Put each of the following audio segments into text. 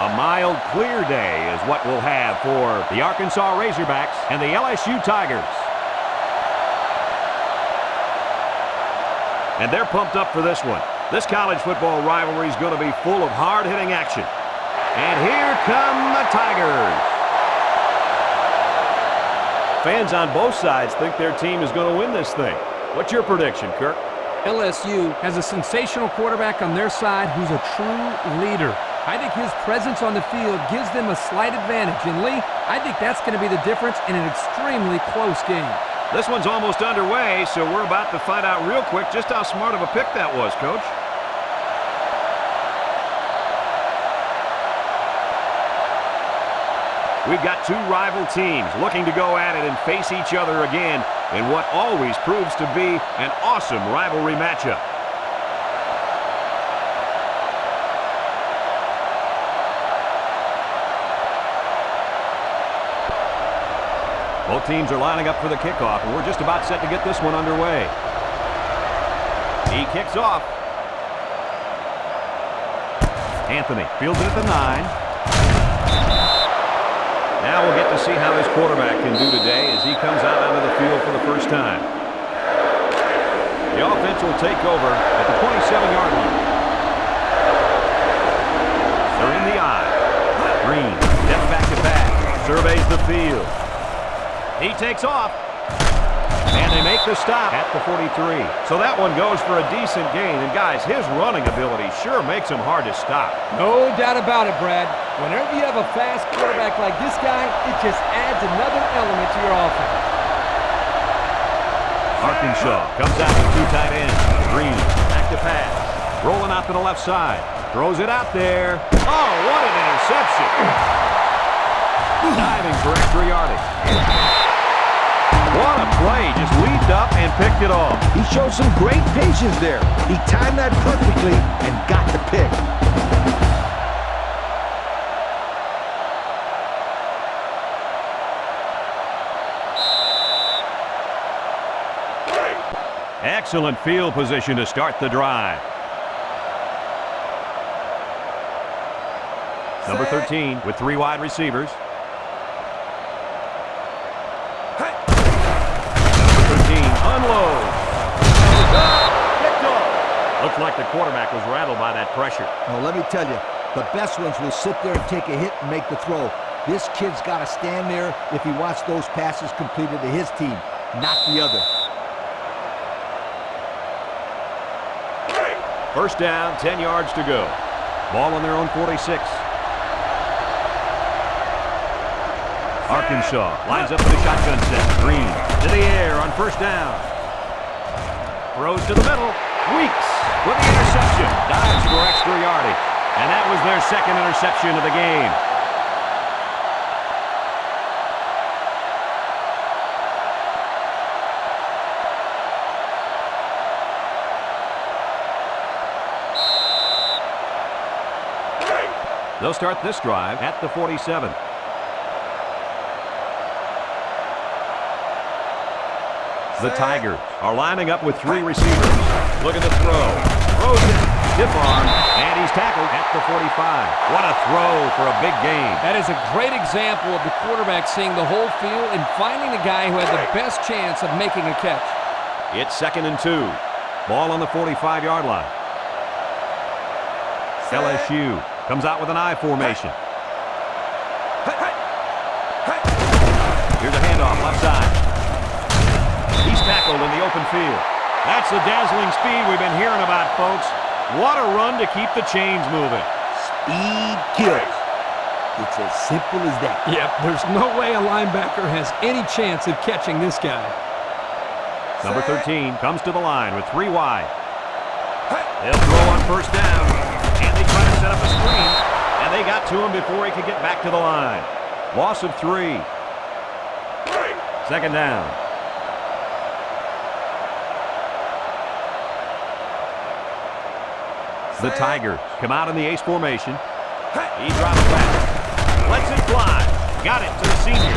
A mild, clear day is what we'll have for the Arkansas Razorbacks and the LSU Tigers. And they're pumped up for this one. This college football rivalry is going to be full of hard-hitting action. And here come the Tigers. Fans on both sides think their team is going to win this thing. What's your prediction, Kirk? LSU has a sensational quarterback on their side who's a true leader. I think his presence on the field gives them a slight advantage. And, Lee, I think that's going to be the difference in an extremely close game. This one's almost underway, so we're about to find out real quick just how smart of a pick that was, Coach. We've got two rival teams looking to go at it and face each other again in what always proves to be an awesome rivalry matchup. Both teams are lining up for the kickoff, and we're just about set to get this one underway. He kicks off. Anthony fields it at the 9. Now we'll get to see how his quarterback can do today as he comes out onto the field for the first time. The offense will take over at the 27-yard line. They're in the eye. Green steps back to back, surveys the field. He takes off, and they make the stop at the 43. So that one goes for a decent gain. And, guys, his running ability sure makes him hard to stop. No doubt about it, Brad. Whenever you have a fast quarterback like this guy, it just adds another element to your offense. Arkansas comes out with two tight ends. Green, back to pass. Rolling out to the left side. Throws it out there. Oh, what an interception. Diving for extra yardage. What a play. Just leaped up and picked it off. He showed some great patience there. He timed that perfectly and got the pick. Excellent field position to start the drive. Number 13 with 3 wide receivers. Unload. Looks like the quarterback was rattled by that pressure. Well, let me tell you, the best ones will sit there and take a hit and make the throw. This kid's got to stand there if he wants those passes completed to his team, not the other. First down, 10 yards to go. Ball on their own 46. Arkansas lines up for the shotgun set. Green to the air on first down. Throws to the middle. Weeks with the interception. Dives for extra yardage. And that was their second interception of the game. They'll start this drive at the 47. The Tigers are lining up with 3 receivers. Look at the throw. Throws it. Stiff arm. And he's tackled at the 45. What a throw for a big gain. That is a great example of the quarterback seeing the whole field and finding the guy who had the best chance of making a catch. It's 2nd and 2. Ball on the 45-yard line. LSU comes out with an I formation. Here's a handoff left side. He's tackled in the open field. That's the dazzling speed we've been hearing about, folks. What a run to keep the chains moving. Speed kills. It's as simple as that. Yep, there's no way a linebacker has any chance of catching this guy. Number 13 comes to the line with 3 wide. They'll throw on first down. And they try to set up a screen. And they got to him before he could get back to the line. Loss of 3. Second down. The Tigers come out in the ace formation. He drops back. Lets it fly. Got it to the senior.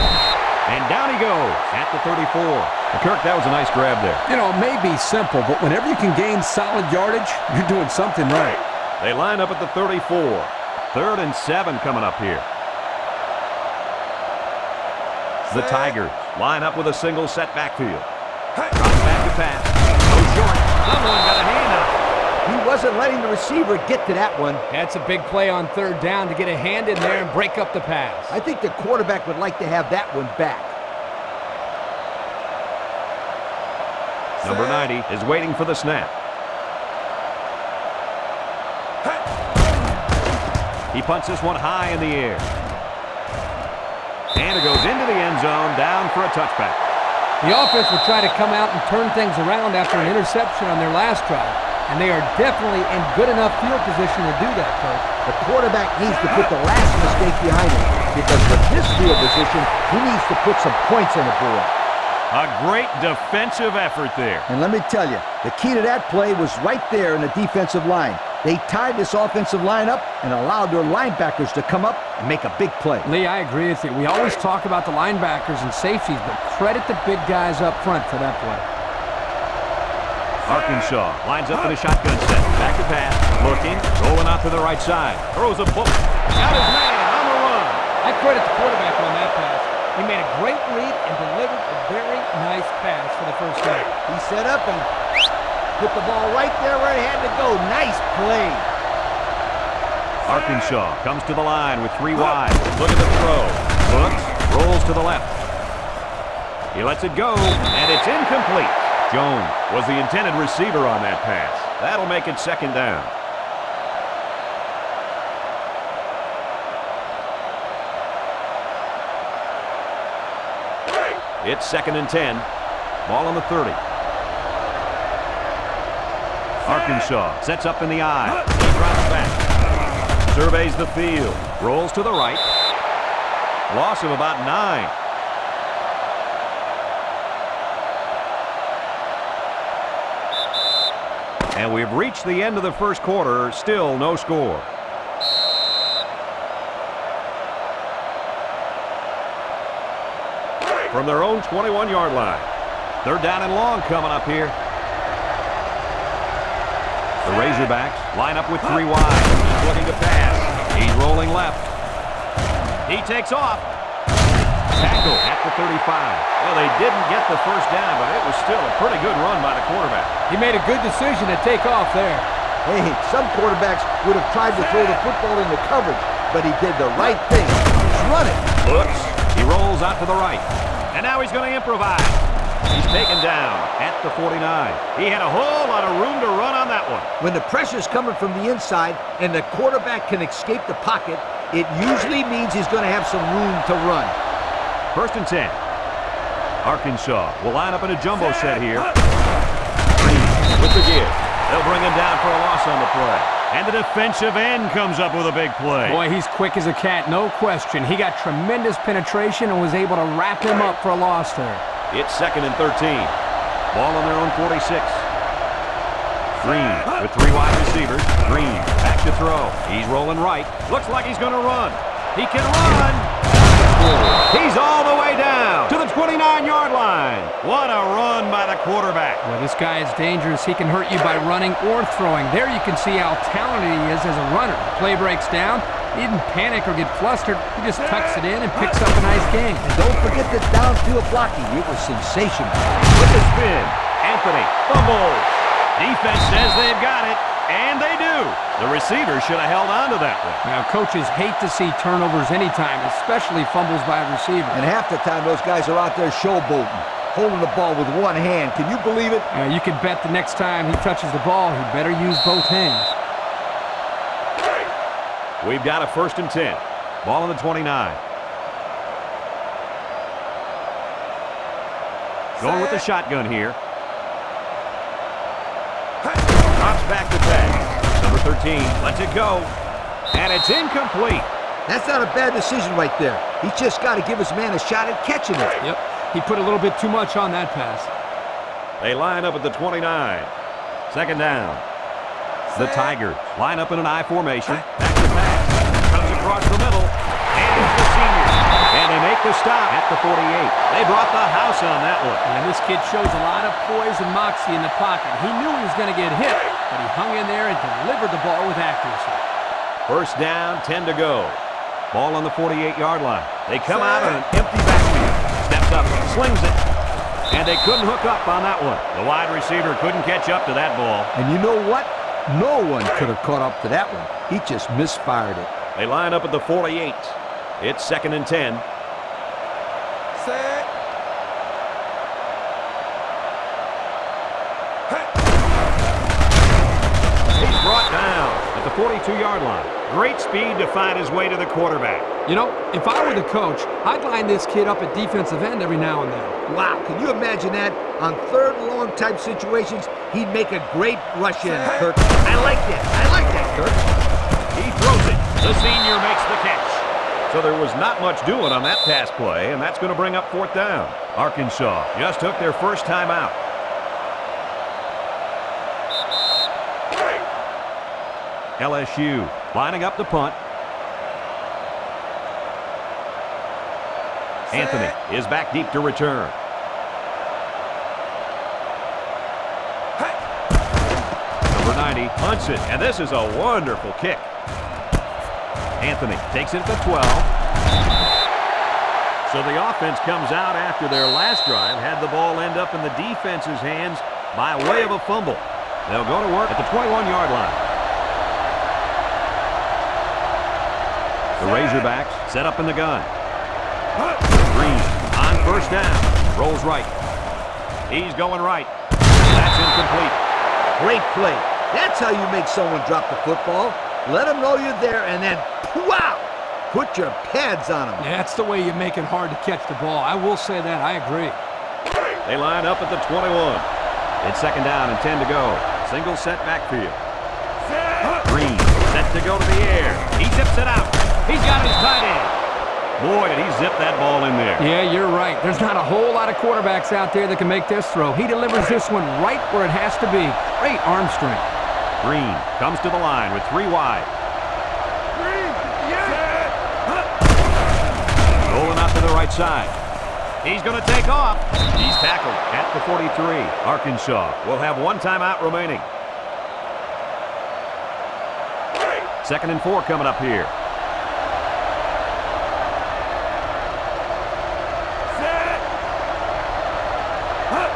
And down he goes at the 34. Well, Kirk, that was a nice grab there. You know, it may be simple, but whenever you can gain solid yardage, you're doing something right. They line up at the 34. 3rd and 7 coming up here. The Tigers line up with a single set backfield. Drops back to pass. Goes short. Someone got a hand on it. He wasn't letting the receiver get to that one. That's a big play on 3rd down to get a hand in there and break up the pass. I think the quarterback would like to have that one back. Number 90 is waiting for the snap. He punts this one high in the air. And it goes into the end zone, down for a touchback. The offense will try to come out and turn things around after an interception on their last drive. And they are definitely in good enough field position to do that, Coach. The quarterback needs to put the last mistake behind him because with this field position, he needs to put some points on the board. A great defensive effort there. And let me tell you, the key to that play was right there in the defensive line. They tied this offensive line up and allowed their linebackers to come up and make a big play. Lee, I agree with you. We always talk about the linebackers and safeties, but credit the big guys up front for that play. Arkansas lines up in a shotgun set. Back to pass. Looking. Rolling out to the right side. Throws a bullet. Got his man on the run. I credit the quarterback on that pass. He made a great read and delivered a very nice pass for the first down. He set up and put the ball right there where it had to go. Nice play. Arkansas comes to the line with 3 wide. Look at the throw. Looks. Rolls to the left. He lets it go, and it's incomplete. Jones was the intended receiver on that pass. That'll make it 2nd down. It's 2nd and 10. Ball on the 30. Arkansas sets up in the I. He drops back. Surveys the field. Rolls to the right. Loss of about 9. And we've reached the end of the first quarter. Still no score. From their own 21-yard line. 3rd down and long coming up here. The Razorbacks line up with 3 wide. He's looking to pass. He's rolling left. He takes off. Tackle at the 35. Well, they didn't get the first down, but it was still a pretty good run by the quarterback. He made a good decision to take off there. Hey, some quarterbacks would have tried to throw the football into coverage, but he did the right thing. He's running. Looks. He rolls out to the right. And now he's going to improvise. He's taken down at the 49. He had a whole lot of room to run on that one. When the pressure's coming from the inside and the quarterback can escape the pocket, it usually means he's going to have some room to run. 1st and 10. Arkansas will line up in a jumbo set here. Green with the give. They'll bring him down for a loss on the play. And the defensive end comes up with a big play. Boy, he's quick as a cat, no question. He got tremendous penetration and was able to wrap him up for a loss there. It's 2nd and 13. Ball on their own 46. Green with 3 wide receivers. Green back to throw. He's rolling right. Looks like he's going to run. He can run. He's all the way down to the 29-yard line. What a run by the quarterback. Well, this guy is dangerous. He can hurt you by running or throwing. There you can see how talented he is as a runner. The play breaks down. He didn't panic or get flustered. He just tucks it in and picks up a nice gain. And don't forget the downfield blocking. It was sensational. With the spin, Anthony fumbles. Defense says they've got it, and they do. The receiver should have held on to that one. Now, coaches hate to see turnovers anytime, especially fumbles by a receiver. And half the time, those guys are out there showboating, holding the ball with one hand. Can you believe it? You can bet the next time he touches the ball, he better use both hands. We've got a 1st and 10. Ball on the 29. Going with the shotgun here. Drops back to pass. Number 13 lets it go. And it's incomplete. That's not a bad decision right there. He's just got to give his man a shot at catching it. Yep. He put a little bit too much on that pass. They line up at the 29. 2nd down. The Tigers line up in an I formation. Back to pass. Comes across the middle. And it's the senior. And they make the stop at the 48. They brought the house on that one. And this kid shows a lot of poise and moxie in the pocket. He knew he was going to get hit, but he hung in there and delivered the ball with accuracy. First down, 10 to go. Ball on the 48-yard line. They come out on an empty backfield. Steps up, slings it. And they couldn't hook up on that one. The wide receiver couldn't catch up to that ball. And you know what? No one could have caught up to that one. He just misfired it. They line up at the 48. It's 2nd and 10. Set. He's brought down at the 42-yard line. Great speed to find his way to the quarterback. You know, if I were the coach, I'd line this kid up at defensive end every now and then. Wow, can you imagine that? On 3rd and long type situations, he'd make a great rush in, Kirk. I like that. I like that, Kirk. He throws it. The senior makes the catch. So there was not much doing on that pass play, and that's going to bring up 4th down. Arkansas just took their first time out. LSU lining up the punt. Anthony is back deep to return. Number 90 hunts it, and this is a wonderful kick. Anthony takes it at the 12. So the offense comes out after their last drive, had the ball end up in the defense's hands by way of a fumble. They'll go to work at the 21-yard line. The Razorbacks set up in the gun. Green on first down. Rolls right. He's going right. That's incomplete. Great play. That's how you make someone drop the football. Let them know you're there, and then, wow, put your pads on them. That's the way you make it hard to catch the ball. I will say that. I agree. They line up at the 21. It's 2nd down and 10 to go. Single set backfield. Green set to go to the air. He zips it out. He's got his tight end. Boy, did he zip that ball in there. Yeah, you're right. There's not a whole lot of quarterbacks out there that can make this throw. He delivers this one right where it has to be. Great arm strength. Green comes to the line with 3 wide. Rolling out to the right side. He's going to take off. He's tackled at the 43. Arkansas will have 1 timeout remaining. 2nd and 4 coming up here.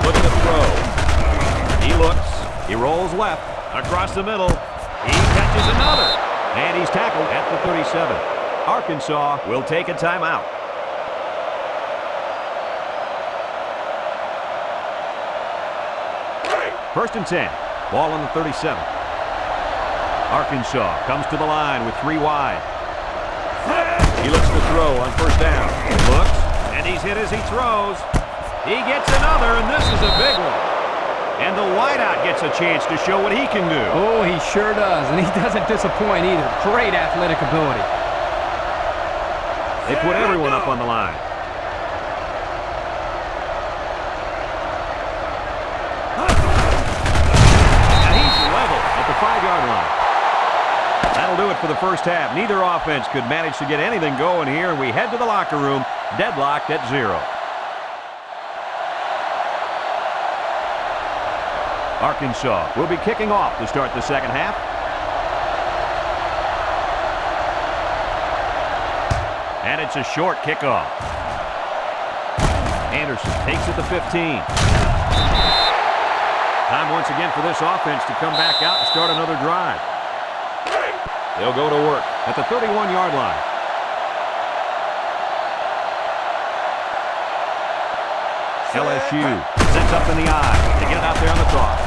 Look at the throw. He looks. He rolls left. Across the middle. He catches another. And he's tackled at the 37. Arkansas will take a timeout. First and 10. Ball on the 37. Arkansas comes to the line with 3 wide. He looks to throw on first down. Looks, and he's hit as he throws. He gets another, and this is a big one. And the wideout gets a chance to show what he can do. Oh, he sure does, and he doesn't disappoint either. Great athletic ability. They put everyone up on the line. And he's level at the 5-yard line. That'll do it for the first half. Neither offense could manage to get anything going here, and we head to the locker room, deadlocked at 0. Arkansas will be kicking off to start the second half. And it's a short kickoff. Anderson takes it to 15. Time once again for this offense to come back out and start another drive. They'll go to work at the 31-yard line. LSU sets up in the eye to get it out there on the cross.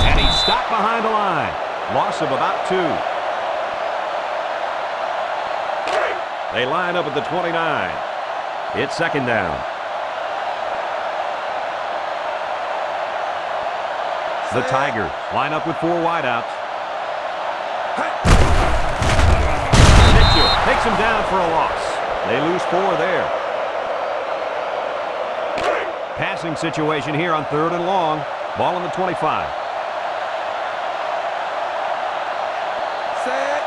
And he's stopped behind the line. Loss of about 2. They line up at the 29. It's 2nd down. The Tigers line up with 4 wideouts. Mitchell takes him down for a loss. They lose 4 there. Passing situation here on 3rd and long. Ball on the 25. Set.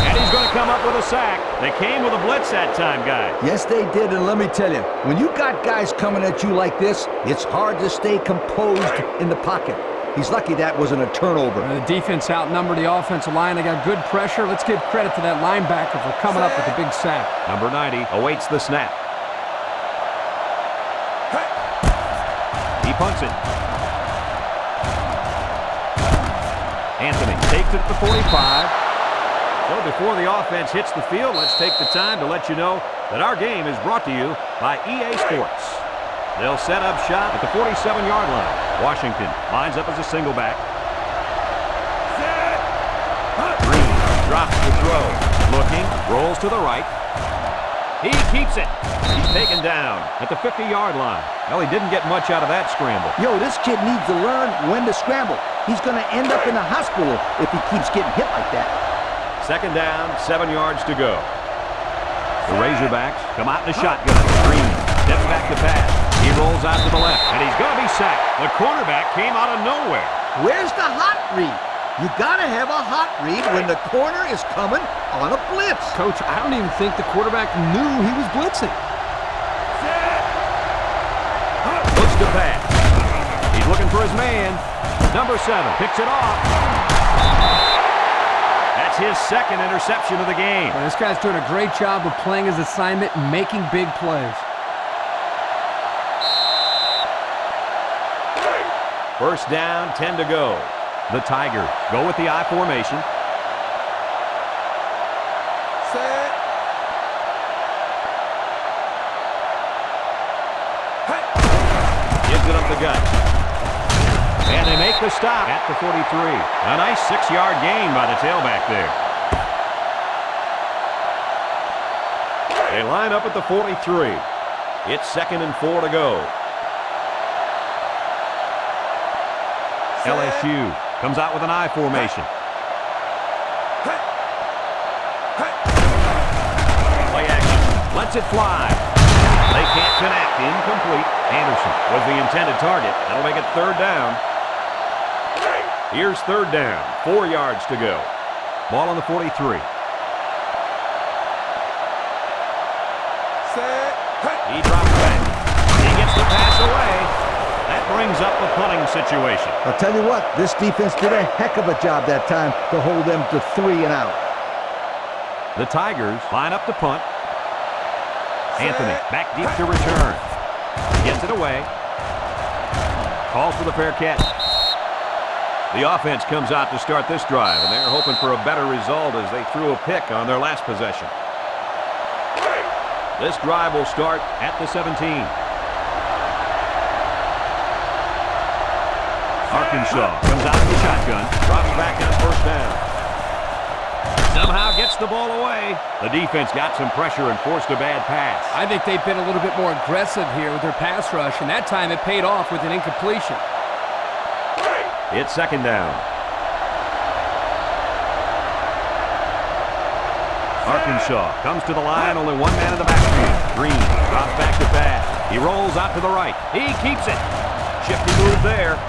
And he's going to come up with a sack. They came with a blitz that time, guys. Yes, they did, and let me tell you, when you got guys coming at you like this, it's hard to stay composed in the pocket. He's lucky that wasn't a turnover. The defense outnumbered the offensive line. They got good pressure. Let's give credit to that linebacker for coming up with a big sack. Number 90 awaits the snap. He punts it. Anthony takes it to the 45. So before the offense hits the field, let's take the time to let you know that our game is brought to you by EA Sports. They'll set up shop at the 47-yard line. Washington lines up as a single back. Green drops the throw. Looking, rolls to the right. He keeps it. He's taken down at the 50-yard line. Well, he didn't get much out of that scramble. Yo, this kid needs to learn when to scramble. He's going to end up in the hospital if he keeps getting hit like that. Second down, 7 yards to go. The Razorbacks come out in the shotgun. Green steps back to pass. He rolls out to the left, and he's going to be sacked. The cornerback came out of nowhere. Where's the hot read? You got to have a hot read when the corner is coming on a blitz. Coach, I don't even think the quarterback knew he was blitzing. Looks to pass. He's looking for his man. Number 7 picks it off. That's his second interception of the game. Well, this guy's doing a great job of playing his assignment and making big plays. First down, 10 to go. The Tigers go with the I formation. Set. Gives it up the gut. And they make the stop at the 43. A nice 6-yard gain by the tailback there. They line up at the 43. It's 2nd and 4 to go. LSU comes out with an I formation. Play action. Lets it fly. They can't connect. Incomplete. Anderson was the intended target. That'll make it 3rd down. Here's 3rd down. 4 yards to go. Ball on the 43. He drops back. He gets the pass away. That brings up the punting situation. I'll tell you what, this defense did a heck of a job that time to hold them to 3 and out. The Tigers line up to punt. Anthony back deep to return. Gets it away. Calls for the fair catch. The offense comes out to start this drive, and they're hoping for a better result as they threw a pick on their last possession. This drive will start at the 17. Arkansas comes out of the shotgun, drops back on 1st down. Somehow gets the ball away. The defense got some pressure and forced a bad pass. I think they've been a little bit more aggressive here with their pass rush, and that time it paid off with an incompletion. It's 2nd down. Arkansas comes to the line, only one man in the backfield. Green drops back to pass. He rolls out to the right. He keeps it. Shifty move there.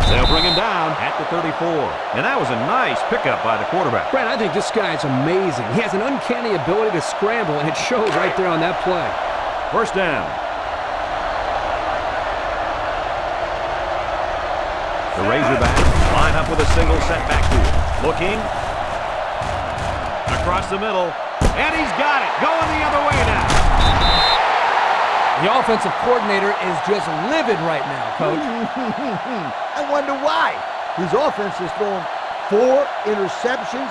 They'll bring him down at the 34. And that was a nice pickup by the quarterback. Brad, I think this guy is amazing. He has an uncanny ability to scramble, and it showed right there on that play. 1st down. The Razorbacks line up with a single set backfield. Looking. Across the middle. And he's got it. Going the other way now. The offensive coordinator is just livid right now, Coach. I wonder why. His offense has thrown 4 interceptions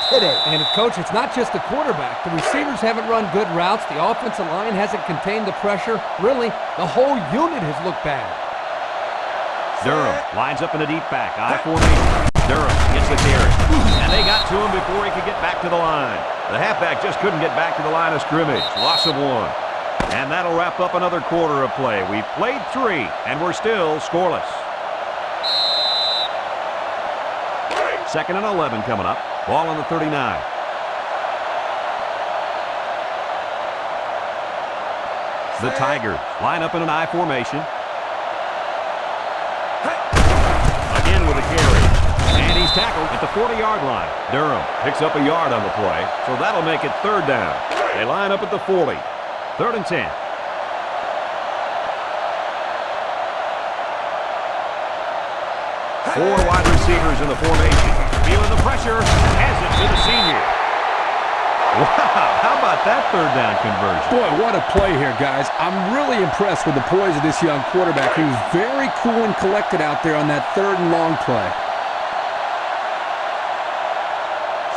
today. And, Coach, it's not just the quarterback. The receivers haven't run good routes. The offensive line hasn't contained the pressure. Really, the whole unit has looked bad. Durham lines up in a deep back. I formation. Durham gets the carry. And they got to him before he could get back to the line. The halfback just couldn't get back to the line of scrimmage. Loss of 1. And that'll wrap up another quarter of play. We've played 3, and we're still scoreless. 2nd and 11 coming up. Ball on the 39. The Tigers line up in an I formation. Again with a carry. And he He's tackled at the 40-yard line. Durham picks up a yard on the play, so that'll make it third down. They line up at the 40. 3rd and 10. Four wide receivers in the formation. Feeling the pressure. Has it to the senior. Wow, how about that third down conversion? Boy, what a play here, guys. I'm really impressed with the poise of this young quarterback. He was very cool and collected out there on that 3rd and long play.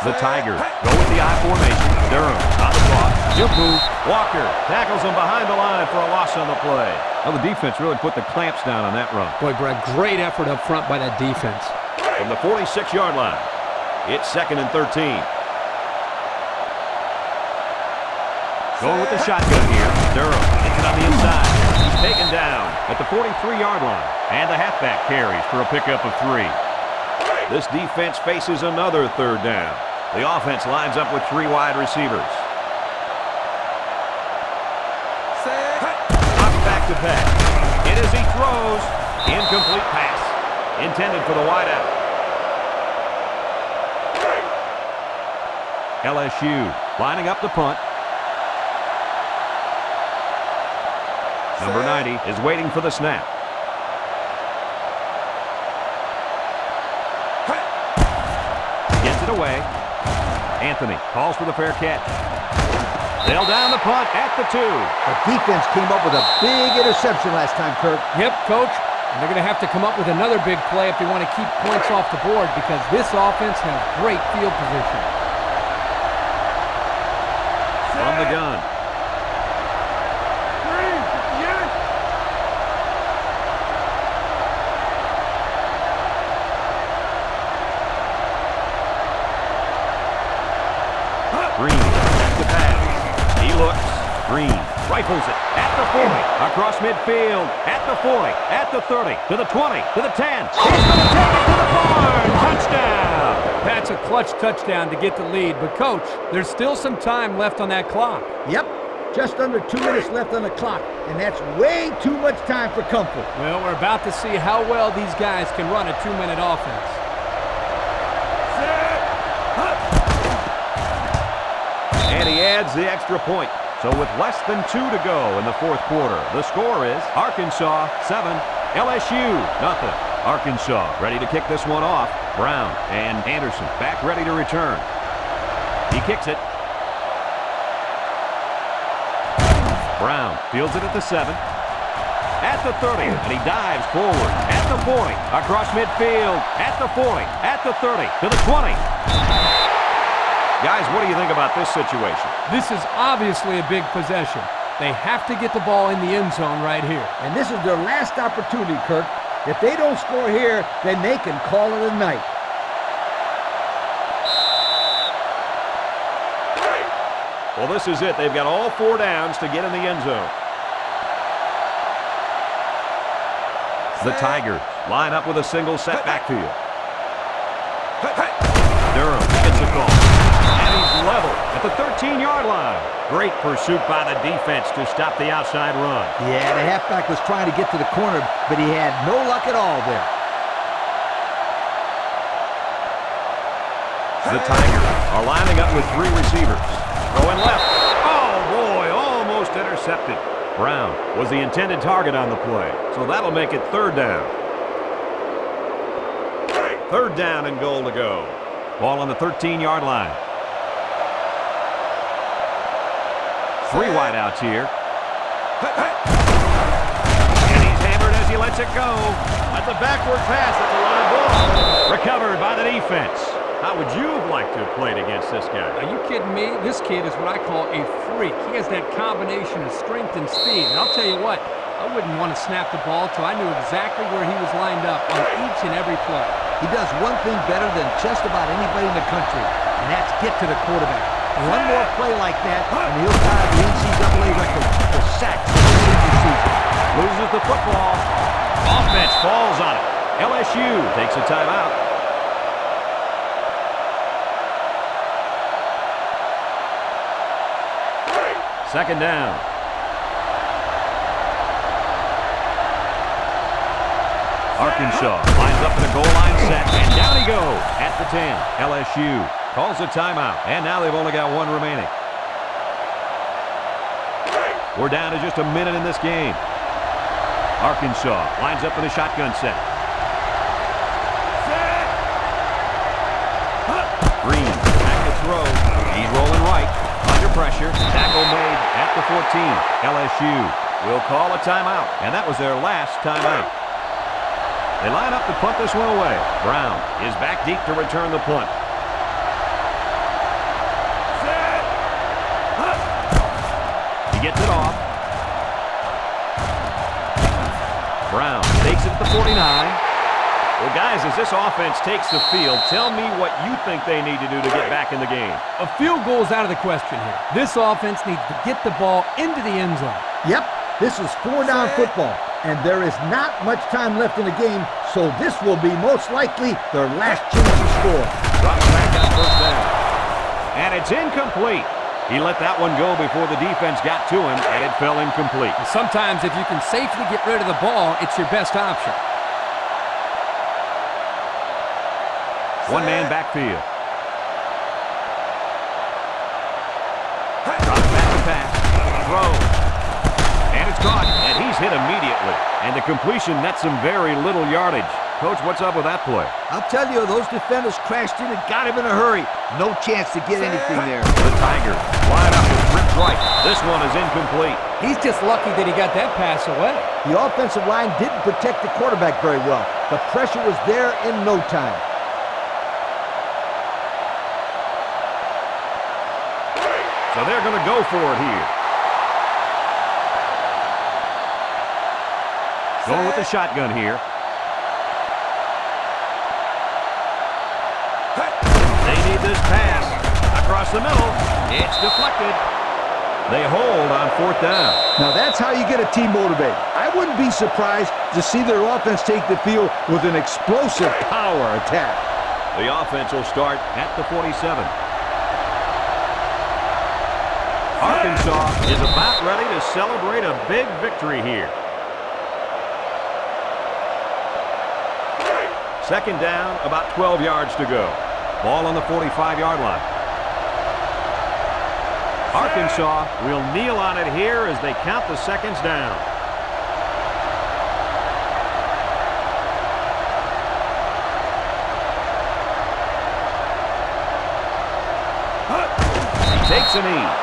The Tigers go with the I formation. Durham on the block. Jump move. Walker tackles him behind the line for a loss on the play. Well, the defense really put the clamps down on that run. Boy, Brad, great effort up front by that defense. From the 46-yard line, it's 2nd and 13. Going with the shotgun here. Durham gets it on the inside. He's taken down at the 43-yard line. And the halfback carries for a pickup of 3. This defense faces another third down. The offense lines up with 3 wide receivers. Knocked back to pass. It is he throws. Incomplete pass. Intended for the wideout. LSU lining up the punt. Number 90 is waiting for the snap. Gets it away. Anthony calls for the fair catch. They'll down the punt at the 2. The defense came up with a big interception last time, Kirk. Yep, Coach. And they're going to have to come up with another big play if they want to keep points off the board because this offense has great field position. From the gun. Green at the pass. He looks. Green rifles it at the 40. Across midfield. At the 40. At the 30. To the 20. To the 10. He's going to take it to the barn. Touchdown. That's a clutch touchdown to get the lead. But, Coach, there's still some time left on that clock. Yep. Just under 2 minutes left on the clock. And that's way too much time for comfort. Well, we're about to see how well these guys can run a 2-minute offense. And he adds the extra point. So with less than 2 to go in the 4th quarter, the score is Arkansas 7, LSU nothing. Arkansas ready to kick this one off. Brown and Anderson back ready to return. He kicks it. Brown fields it at the 7. At the 30, and he dives forward. At the 40, across midfield. At the 40, at the 30, to the 20. Guys, what do you think about this situation? This is obviously a big possession. They have to get the ball in the end zone right here. And this is their last opportunity, Kirk. If they don't score here, then they can call it a night. Well, this is it. They've got all 4 downs to get in the end zone. The Tigers line up with a single set backfield. Durham gets a call. And he's level at the 13-yard line. Great pursuit by the defense to stop the outside run. Yeah, the halfback was trying to get to the corner, but he had no luck at all there. The Tigers are lining up with 3 receivers. Going left. Oh, boy, almost intercepted. Brown was the intended target on the play, so that'll make it 3rd down. 3rd down and goal to go. Ball on the 13-yard line. 3 wideouts here. And he's hammered as he lets it go. That's a backward pass. That's a line ball. Recovered by the defense. How would you have liked to have played against this guy? Are you kidding me? This kid is what I call a freak. He has that combination of strength and speed. And I'll tell you what, I wouldn't want to snap the ball till I knew exactly where he was lined up on each and every play. He does one thing better than just about anybody in the country, and that's get to the quarterback. One more play like that, and he'll tie the NCAA record for sacks in the season. Loses the football. Offense falls on it. LSU takes a timeout. Second down. Arkansas lines up in a goal line set, and down he goes at the 10. LSU calls a timeout, and now they've only got one remaining. We're down to just a minute in this game. Arkansas lines up in a shotgun set. Green back to throw. He's rolling right. Under pressure. Tackle made at the 14. LSU will call a timeout, and that was their last timeout. They line up to punt this one away. Brown is back deep to return the punt. He gets it off. Brown takes it at the 49. Well, guys, as this offense takes the field, tell me what you think they need to do to get back in the game. A field goal is out of the question here. This offense needs to get the ball into the end zone. Yep, this is 4-down football, and there is not much time left in the game, so this will be most likely their last chance to score. Drops back on first down. And it's incomplete. He let that one go before the defense got to him, and it fell incomplete. And sometimes if you can safely get rid of the ball, it's your best option. One-man backfield. Drops back to pass. Throw. And it's caught, and he's hit immediately. And the completion nets some very little yardage. Coach, what's up with that play? I'll tell you, those defenders crashed in and got him in a hurry. No chance to get anything there. The Tigers line up and ripped right. This one is incomplete. He's just lucky that he got that pass away. The offensive line didn't protect the quarterback very well. The pressure was there in no time. So they're going to go for it here. Going with the shotgun here. They need this pass. Across the middle. It's deflected. They hold on fourth down. Now that's how you get a team motivated. I wouldn't be surprised to see their offense take the field with an explosive power attack. The offense will start at the 47. Arkansas is about ready to celebrate a big victory here. Second down, about 12 yards to go. Ball on the 45-yard line. Arkansas will kneel on it here as they count the seconds down. He takes a knee.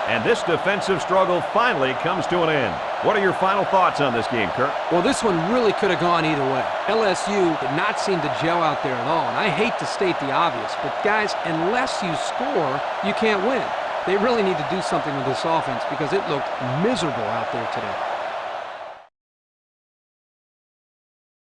And this defensive struggle finally comes to an end. What are your final thoughts on this game, Kirk? Well, this one really could have gone either way. LSU did not seem to gel out there at all, and I hate to state the obvious, but guys, unless you score, you can't win. They really need to do something with this offense because it looked miserable out there today.